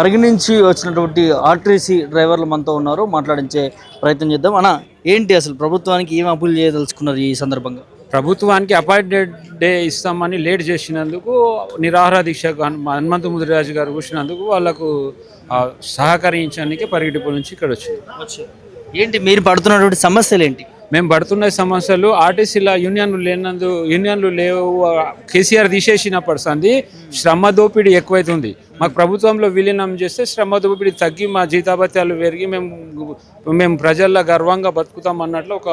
పరిగణించి వచ్చినటువంటి ఆర్టీసీ డ్రైవర్లు మనతో ఉన్నారు. మాట్లాడించే ప్రయత్నం చేద్దాం. అన్న, ఏంటి అసలు ప్రభుత్వానికి ఏం అప్పులు చేయదలుచుకున్నారు ఈ సందర్భంగా? ప్రభుత్వానికి అపాయింటెడ్ డే ఇస్తామని లేట్ చేసినందుకు నిరాహార దీక్షకు హనుమంతు ముదిరాజు గారు కూర్చున్నందుకు వాళ్ళకు సహకరించడానికి పరిగెట్టిపో నుంచి ఇక్కడ వచ్చింది. ఏంటి మీరు పడుతున్నటువంటి సమస్యలు ఏంటి? మేము పడుతున్న సమస్యలు ఆర్టీసీలో యూనియన్లు లేవు. కేసీఆర్ తీసేసినప్పటి సంది శ్రమ దోపిడీ ఎక్కువైతుంది. మాకు ప్రభుత్వంలో విలీనం చేస్తే శ్రమ దోపిడీ తగ్గి మా జీతాభత్యాలు పెరిగి మేము ప్రజల్లో గర్వంగా బతుకుతాం అన్నట్లు ఒక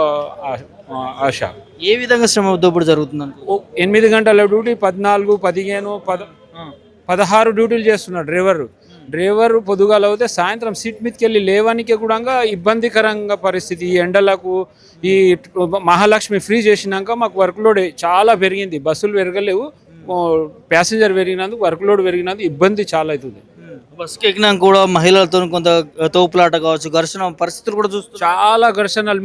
ఆశ. ఏ విధంగా శ్రమ దోపిడీ జరుగుతుంది? 8 గంటల డ్యూటీ 14, 15, 16 డ్యూటీలు చేస్తున్నాడు డ్రైవర్ పొద్దుగాల అవుతే సాయంత్రం సీట్ మీదకి వెళ్ళి లేవానికి కూడా ఇబ్బందికరంగా పరిస్థితి. ఈ ఎండలకు ఈ మహాలక్ష్మి ఫ్రీ చేసినాక మాకు వర్క్ లోడ్ చాలా పెరిగింది. బస్సులు పెరగలేవు, ప్యాసింజర్ పెరిగినందుకు వర్క్ లోడ్ పెరిగినందుకు ఇబ్బంది చాలా అవుతుంది. బస్సుకి ఎక్కినాక కూడా మహిళలతో కొంత తోపులాట కావచ్చు, ఘర్షణ పరిస్థితులు కూడా చూస్తారు. చాలా ఘర్షణలు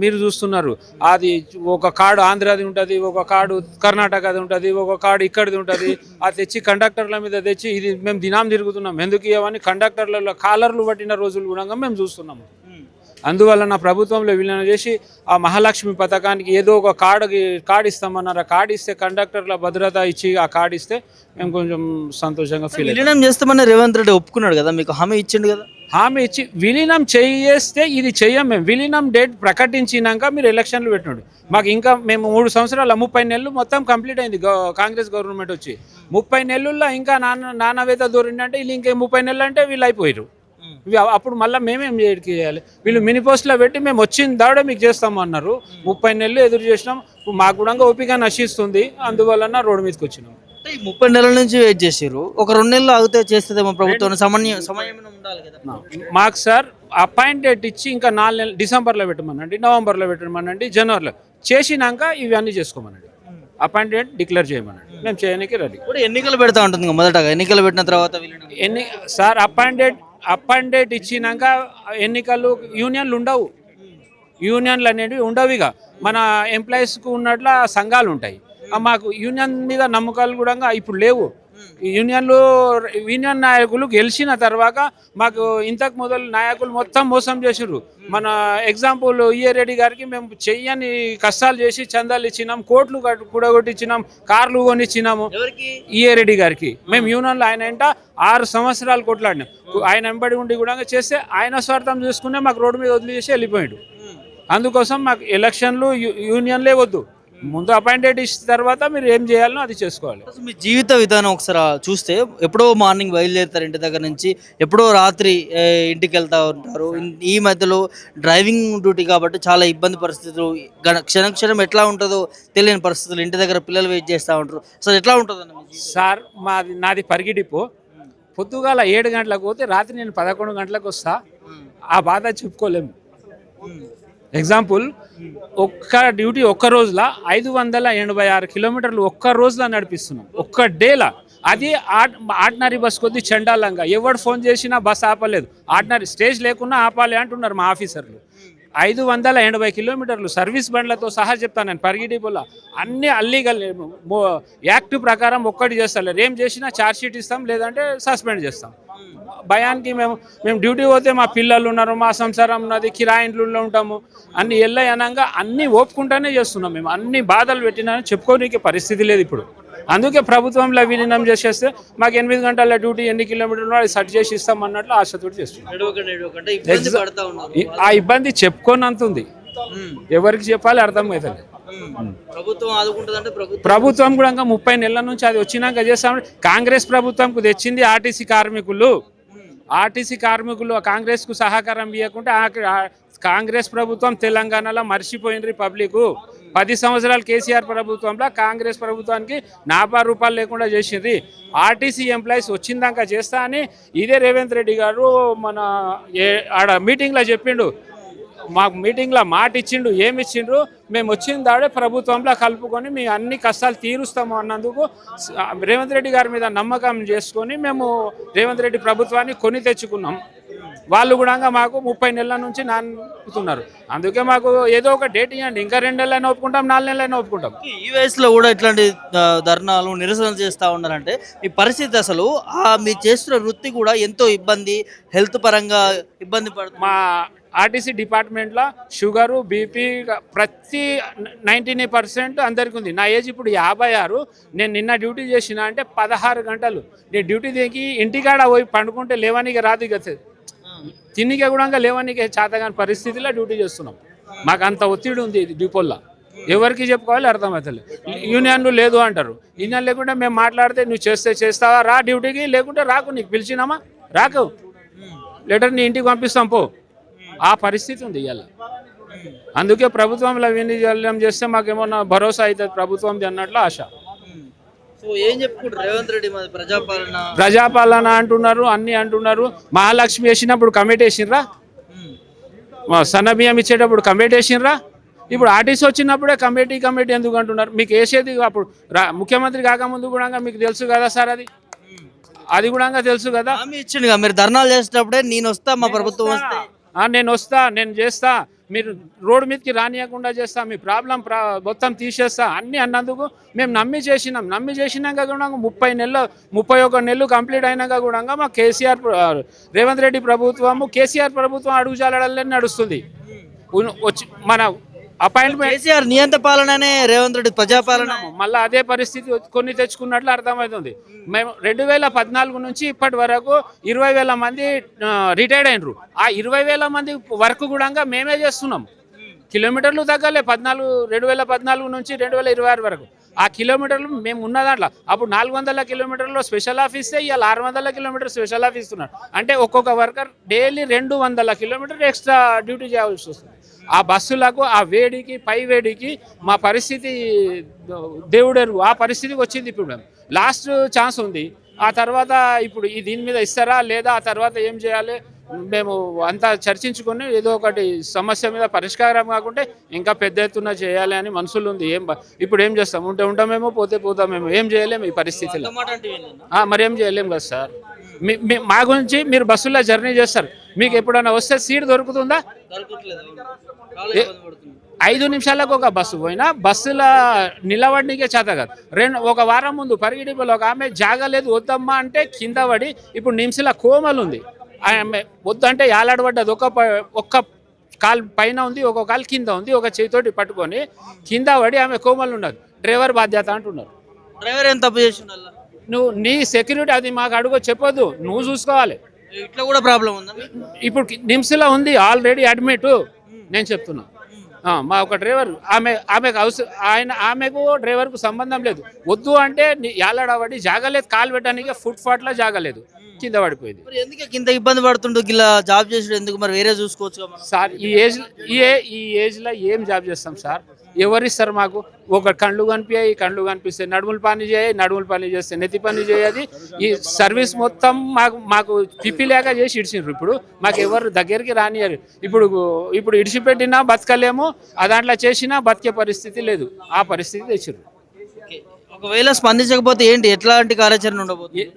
మీరు చూస్తున్నారు. అది ఒక కార్డు ఆంధ్రాది ఉంటుంది, ఒక కార్డు కర్ణాటకది ఉంటుంది, ఒక కార్డు ఇక్కడిది ఉంటుంది. అది తెచ్చి కండక్టర్ల మీద తెచ్చి ఇది మేము దినాం తిరుగుతున్నాం. ఎందుకు ఇవన్నీ కండక్టర్లలో కాలర్లు పట్టిన రోజులు కూడా మేము చూస్తున్నాము. అందువల్ల నా ప్రభుత్వంలో విలీనం చేసి ఆ మహాలక్ష్మి పథకానికి ఏదో ఒక కార్డు ఇస్తామన్నారు. ఆ కార్డు ఇస్తే కండక్టర్ల భద్రత ఇచ్చి ఆ కార్డు ఇస్తే మేము కొంచెం సంతోషంగా ఫీల్ అయ్యాం. విలీనం చేస్తామని రేవంత్ రెడ్డి ఒప్పుకున్నాడు కదా, మీకు హామీ ఇచ్చిండు కదా. హామీ ఇచ్చి విలీనం చేస్తే ఇది చెయ్యం. మేము విలీనం డేట్ ప్రకటించినాక మీరు ఎలక్షన్లు పెట్టినాడు. మాకు ఇంకా మేము 3 సంవత్సరాల 30 నెలలు మొత్తం కంప్లీట్ అయింది. కాంగ్రెస్ గవర్నమెంట్ వచ్చి 30 నెలల్లో ఇంకా నానవేత దూరిందంటే వీళ్ళు ఇంకా 30 నెలలు అంటే వీళ్ళు అయిపోయారు. అప్పుడు మళ్ళీ మేమేం చేయాలి? వీళ్ళు మినీ పోస్ట్లో పెట్టి మేము వచ్చిన దాడే మీకు చేస్తాము అన్నారు. 30 నెలలు ఎదురు చేసినాం. మాకు కూడా ఓపిక నశిస్తుంది. అందువలన రోడ్డు మీదకి వచ్చినాం. 30 నెలల నుంచి వెయిట్ చేసారు. ఒక 2 నెలలు ఆగితే చేస్తుందేమో ప్రభుత్వం. సమయం ఉండాలి కదా. మాకు సార్ అపాయింట్ డేట్ ఇచ్చి ఇంకా 4 నెలలు డిసెంబర్లో పెట్టమనండి, నవంబర్లో పెట్టమనండి, జనవరిలో చేసినాక ఇవన్నీ చేసుకోమనండి. అపాయింట్ డేట్ డిక్లేర్ చేయమనండి, మేము చేయడానికి రెడీ. ఎన్నికలు పెడతా ఉంటుంది మొదటగా. ఎన్నికలు పెట్టిన తర్వాత సార్ అపాయింట్ డేట్ ఇచ్చినాక ఎన్నికలు యూనియన్లు ఉండవు. యూనియన్లు అనేవి ఉండవు. ఇక మన ఎంప్లాయీస్కు ఉన్నట్ల సంఘాలు ఉంటాయి. మాకు యూనియన్ మీద నమ్మకాలు కూడా ఇప్పుడు లేవు. యూనియన్ నాయకులు గెలిచిన తర్వాత మాకు ఇంతకు మొదలు నాయకులు మొత్తం మోసం చేసిర్రు. మన ఎగ్జాంపుల్ ఈఏ రెడ్డి గారికి మేము చెయ్యని కష్టాలు చేసి చందాలు ఇచ్చినాం, కోట్లు కూడా కొట్టించినాం, కార్లు కొనిచ్చినాము. ఈఏ రెడ్డి గారికి మేము యూనియన్లో ఆయన 6 సంవత్సరాలు కొట్లాడినాం. ఆయన వెంబడి ఉండి కూడా చేస్తే ఆయన స్వార్థం చూసుకునే మాకు రోడ్డు మీద వదిలేసి వెళ్ళిపోయాడు. అందుకోసం మాకు ఎలక్షన్లు యూనియన్లే వద్దు. ముందు అపాయింటెడ్ ఇచ్చిన తర్వాత మీరు ఏం చేయాలనో అది చేసుకోవాలి. మీ జీవిత విధానం ఒకసారి చూస్తే ఎప్పుడో మార్నింగ్ బయలుదేరుతారు ఇంటి దగ్గర నుంచి, ఎప్పుడో రాత్రి ఇంటికి వెళ్తూ ఉంటారు. ఈ మధ్యలో డ్రైవింగ్ డ్యూటీ కాబట్టి చాలా ఇబ్బంది పరిస్థితులు, క్షణం ఎట్లా ఉంటుందో తెలియని పరిస్థితులు, ఇంటి దగ్గర పిల్లలు వెయిట్ చేస్తూ ఉంటారు. అసలు ఎట్లా ఉంటుంది సార్? నాది పరిగిడిపో. పొద్దుగాల 7 గంటలకు పోతే రాత్రి నేను 11 గంటలకు వస్తా. ఆ బాధ చెప్పుకోలేము. ఎగ్జాంపుల్, ఒక్క డ్యూటీ ఒక్క రోజులో 586 కిలోమీటర్లు ఒక్క రోజులో నడిపిస్తున్నాం, ఒక్క డేలా. అది ఆర్డినరీ బస్ కొద్ది చండాలంగా. ఎవరు ఫోన్ చేసినా బస్ ఆపలేదు. ఆర్డినరీ స్టేజ్ లేకున్నా ఆపాలి అంటున్నారు మా ఆఫీసర్లు. 580 కిలోమీటర్లు సర్వీస్ బండ్లతో సహా చెప్తాను నేను. పరిగిడిపోలా అన్నీ అల్లీగల్. యాక్ట్ ప్రకారం ఒక్కటి చేస్తలేరు. ఏం చేసినా ఛార్జ్ షీట్ ఇస్తాం, లేదంటే సస్పెండ్ చేస్తాం. భయానికి మేము డ్యూటీ పోతే మా పిల్లలు ఉన్నారు, మా సంసారం ఉన్నది, కిరాయింట్లో ఉంటాము, అన్ని అనగా అన్నీ ఓపుకుంటానే చేస్తున్నాం. మేము అన్ని బాధలు పెట్టినా చెప్పుకోనికి పరిస్థితి లేదు ఇప్పుడు. అందుకే ప్రభుత్వంలో విలీనం చేసేస్తే మాకు 8 గంటల డ్యూటీ ఎన్ని కిలోమీటర్లు అది సెట్ చేసి ఇస్తాం అన్నట్లు ఆశతో చేస్తున్నాం. ఆ ఇబ్బంది చెప్పుకోనంత ఉంది. ఎవరికి చెప్పాలి అర్థం అవుతుంది. ప్రభుత్వం కూడా 30 నెలల నుంచి అది వచ్చినాక చేస్తాం. కాంగ్రెస్ ప్రభుత్వంకు తెచ్చింది ఆర్టీసీ కార్మికులు. కాంగ్రెస్కు సహకారం ఇవ్వకుంటే కాంగ్రెస్ ప్రభుత్వం తెలంగాణలో మర్చిపోయింది పబ్లిక్. 10 సంవత్సరాలు కేసీఆర్ ప్రభుత్వంలో కాంగ్రెస్ ప్రభుత్వానికి 40 రూపాయలు లేకుండా చేసింది. ఆర్టీసీ ఎంప్లాయీస్ వచ్చిందాక చేస్తా అని ఇదే రేవంత్ రెడ్డి గారు మన ఆడ మీటింగ్లో చెప్పిండు. మాకు మీటింగ్లో మాట ఇచ్చిండు. ఏమి ఇచ్చిండ్రు? మేము వచ్చిన దాడే ప్రభుత్వంలో కలుపుకొని మీ అన్ని కష్టాలు తీరుస్తాము అన్నందుకు రేవంత్ రెడ్డి గారి మీద నమ్మకం చేసుకొని మేము రేవంత్ రెడ్డి ప్రభుత్వాన్ని కొని తెచ్చుకున్నాం. వాళ్ళు కూడా మాకు 30 నెలల నుంచి నానుతున్నారు. అందుకే మాకు ఏదో ఒక డేట్ ఇవ్వండి, ఇంకా 2 నెలలైనా ఒప్పుకుంటాం, 4 నెలలైనా ఒప్పుకుంటాం. ఈ వయసులో కూడా ఇట్లాంటి ధర్నాలు నిరసనలు చేస్తూ ఉన్నారంటే మీ పరిస్థితి అసలు మీరు చేస్తున్న వృత్తి కూడా ఎంతో ఇబ్బంది, హెల్త్ పరంగా ఇబ్బంది పడుతుంది. మా ఆర్టీసీ డిపార్ట్మెంట్లో షుగరు, బీపీ ప్రతి 99% అందరికీ ఉంది. నా ఏజ్ ఇప్పుడు 56. నేను నిన్న డ్యూటీ చేసిన అంటే 16 గంటలు. నేను డ్యూటీ దిగి ఇంటికాడ పోయి పండుకుంటే లేవనికి రాదు, ఇక తిన్నికే కూడా లేవనికి చేతగాని పరిస్థితిలో డ్యూటీ చేస్తున్నాం. మాకు అంత ఒత్తిడి ఉంది డిపోల్లో. ఎవరికి చెప్పుకోవాలి అర్థమవుతుంది. యూనియన్లు లేదు అంటారు. యూనియన్ లేకుంటే మేము మాట్లాడితే నువ్వు చేస్తావా రా డ్యూటీకి, లేకుంటే రాకు, నీకు పిలిచినామా రాకు, లెటర్ నీ ఇంటికి పంపిస్తాం పో. ఆ పరిస్థితి ఉంది ఇవాళ. అందుకే ప్రభుత్వంలో వినియోగం చేస్తే మాకేమన్నా భరోసా అవుతుంది ప్రభుత్వం అన్నట్లు ఆశ. సో ఏం చెప్పుకుంటారు రేవంత్ రెడ్డి మరి ప్రజాపాలన అంటున్నారు, అన్ని అంటున్నారు. మహాలక్ష్మి వేసినప్పుడు కమిటీ వేసినరా, సన్న బియ్యం ఇచ్చేటప్పుడు కమిటీ వేసినరా, ఇప్పుడు ఆర్టీసీ వచ్చినప్పుడే కమిటీ ఎందుకు అంటున్నారు? మీకు వేసేది అప్పుడు ముఖ్యమంత్రి కాకముందు కూడా మీకు తెలుసు కదా సార్, అది కూడా తెలుసు కదా. ఇచ్చిండు మీరు ధర్నాలు చేసేటప్పుడే నేను వస్తా, మా ప్రభుత్వం వస్తే నేను వస్తా, నేను చేస్తా, మీరు రోడ్డు మీదకి రానియకుండా చేస్తా, మీ ప్రాబ్లం మొత్తం తీసేస్తా అన్నీ అన్నందుకు మేము నమ్మి చేసినాక కూడా 31 నెలలు కంప్లీట్ అయినాక కూడా మా రేవంత్ రెడ్డి ప్రభుత్వము కేసీఆర్ ప్రభుత్వం అడుగుజాలనే నడుస్తుంది. వచ్చి మన అపాయింట్మెంట్ కేసీఆర్ నియంత పాలననే రేవంత్ రెడ్డి ప్రజాపాలన, మళ్ళీ అదే పరిస్థితి కొన్ని తెచ్చుకున్నట్లు అర్థమవుతుంది. మేము 2014 నుంచి ఇప్పటి వరకు 20,000 మంది రిటైర్డ్ అయినరు. ఆ 20,000 మంది వర్క్ కూడా మేమే చేస్తున్నాం. కిలోమీటర్లు తగ్గలే 2014 నుంచి 2026 వరకు. ఆ కిలోమీటర్లు మేము ఉన్న దాంట్లో అప్పుడు 400 కిలోమీటర్లో స్పెషల్ ఆఫీస్, ఇవాళ 600 కిలోమీటర్ స్పెషల్ ఆఫీస్ ఇస్తున్నారు. అంటే ఒక్కొక్క worker daily 200 kilometre extra duty చేయాల్సి వస్తుంది. ఆ బస్సులకు, ఆ వేడికి, పై వేడికి మా పరిస్థితి దేవుడెరుగు. ఆ పరిస్థితికి వచ్చింది. ఇప్పుడు లాస్ట్ ఛాన్స్ ఉంది. ఆ తర్వాత ఇప్పుడు దీని మీద ఇస్తారా లేదా, ఆ తర్వాత ఏం చేయాలి మేము అంతా చర్చించుకొని ఏదో ఒకటి సమస్య మీద పరిష్కారం కాకుంటే ఇంకా పెద్ద ఎత్తున చేయాలి అని మనసులో ఉంది. ఇప్పుడు ఏం చేస్తాం, ఉంటామేమో, పోతామేమో, ఏం చేయలేము ఈ పరిస్థితిలో. మరి ఏం చేయలేము కదా సార్. మా గురించి మీరు బస్సులో జర్నీ చేస్తారు, మీకు ఎప్పుడైనా వస్తే సీట్ దొరుకుతుందా? 5 నిమిషాలకు ఒక బస్సు పోయినా బస్సుల నిలబడికే చేత కాదు. ఒక వారం ముందు పరిగిడిపోలో ఒక ఆమె జాగలేదు వద్దమ్మా అంటే కింద పడి ఇప్పుడు నిమిషాల కోమలు ఉంది. ఆమె వద్దు అంటే యాలాడబడ్డది. ఒక్క కాలు పైన ఉంది, ఒక కాలు కింద ఉంది. ఒక చేతితోటి పట్టుకొని కింద పడి ఆమె కోమలు ఉన్నది. డ్రైవర్ బాధ్యత అంటున్నారు. డ్రైవర్ ఏం తప్పు చేసిన? నువ్వు నీ సెక్యూరిటీ అది మాకు అడుగు చెప్పొద్దు, నువ్వు చూసుకోవాలి. ఇట్లా కూడా ప్రాబ్లం ఉందా? ఇప్పుడు నిమ్స్లో ఉంది ఆల్రెడీ అడ్మిట్. నేను చెప్తున్నా, మా ఒక డ్రైవర్ ఆమెకు ఆమెకు డ్రైవర్కు సంబంధం లేదు. వద్దు అంటే యాలాడబడి జాగలేదు, కాలు పెట్టడానికి ఫుట్పాత్లో జాగలేదు, కింద పడిపోయింది. ఎందుకు కింద ఇబ్బంది పడుతుండు? ఇలా జాబ్ చేసాడు ఎందుకు? మరి వేరే చూసుకోవచ్చు సార్. ఈ ఏజ్లో ఏం జాబ్ చేస్తాం సార్? ఎవరిస్తారు మాకు? ఒక కళ్ళు కనిపిస్తే నడుములు పని చేస్తే నెత్తి పని చేయది. ఈ సర్వీస్ మొత్తం మాకు పిప్పిలేక చేసి ఇడిచిండ్రు. ఇప్పుడు మాకు ఎవరు దగ్గరికి రానియరు. ఇప్పుడు ఇడిచిపెట్టినా బతకలేము, దాంట్లో చేసినా బతికే పరిస్థితి లేదు. ఆ పరిస్థితి తెచ్చిర్రు. ఒకవేళ స్పందించకపోతే ఏంటి, ఎట్లాంటి కార్యాచరణ ఉండబోతుంది?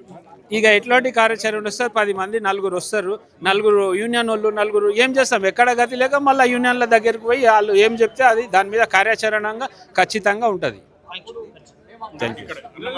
ఇక ఎట్లాంటి కార్యాచరణ వస్తారు? 10 మంది 4 వస్తారు. 4 యూనియన్ వాళ్ళు 4 ఏం చేస్తాం? ఎక్కడ గతి లేక మళ్ళీ యూనియన్ల దగ్గరికి పోయి వాళ్ళు ఏం చెప్తే అది దాని మీద కార్యాచరణంగా ఖచ్చితంగా ఉంటుంది. Thank you.